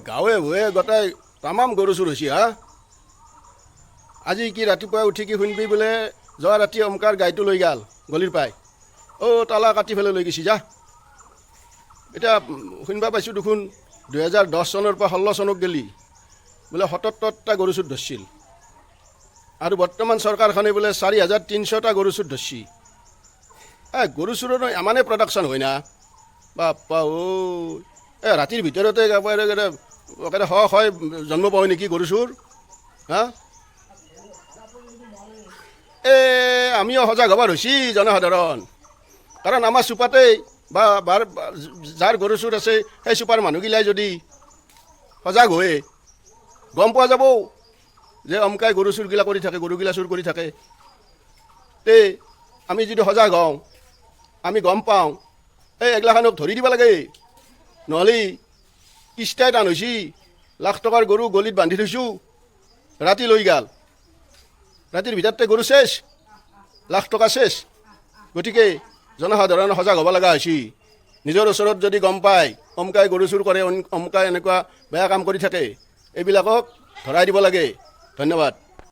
গাঁৱে ভূঞে গোটাই তামাম গৰু চুৰ হৈছে হা। আজি কি ৰাতিপুৱা উঠি কি শুনিবি বোলে যোৱা ৰাতি অমকাৰ গাইটো লৈ গ'ল গলিৰ পাই। তালা কাটি পেলাই লৈ গৈছি যা। এতিয়া শুনিবা পাইছোঁ দেখোন 2010 চনৰ পৰা 16 চনক গেলি বোলে 77টা গৰু চুৰ ধৰিছিল আৰু বৰ্তমান চৰকাৰখনে বোলে 4300টা গৰু চুৰ ধৰিছি। গৰু চুৰৰ ইমানেই প্ৰডাকশ্যন হয় না বাপ্পা ৰাতিৰ ভিতৰতে একেবাৰে হয় জন্ম পাওঁ নেকি গৰু চুৰ হা। আমিও সজাগ হ'বৰ হৈছি জনসাধাৰণ, কাৰণ আমাৰ চুপাতেই বা যাৰ গৰু চুৰ আছে সেই চুপাৰ মানুহগিলাই যদি সজাগ হৈ গম পোৱা যাব যে অমকাই গৰু চুৰগিলা কৰি থাকে, গৰুগিলা চুৰ কৰি থাকে, তে আমি যদি সজাগ হওঁ, আমি গম পাওঁ, এগিলাখানক ধৰি দিব লাগে। নহ'লে কিস্তাই টান হৈছি, লাখ টকাৰ গৰু গলিত বান্ধি থৈছোঁ, ৰাতি লৈ গ'ল, ৰাতিৰ ভিতৰতে গৰু চেছ, লাখ টকা চেছ। গতিকে জনসাধাৰণ সজাগ হ'ব লগা হৈছে। নিজৰ ওচৰত যদি গম পায় অমকাই গৰু চুৰ কৰে, অমকাই এনেকুৱা বেয়া কাম কৰি থাকে, এইবিলাকক ধৰাই দিব লাগে। ধন্যবাদ।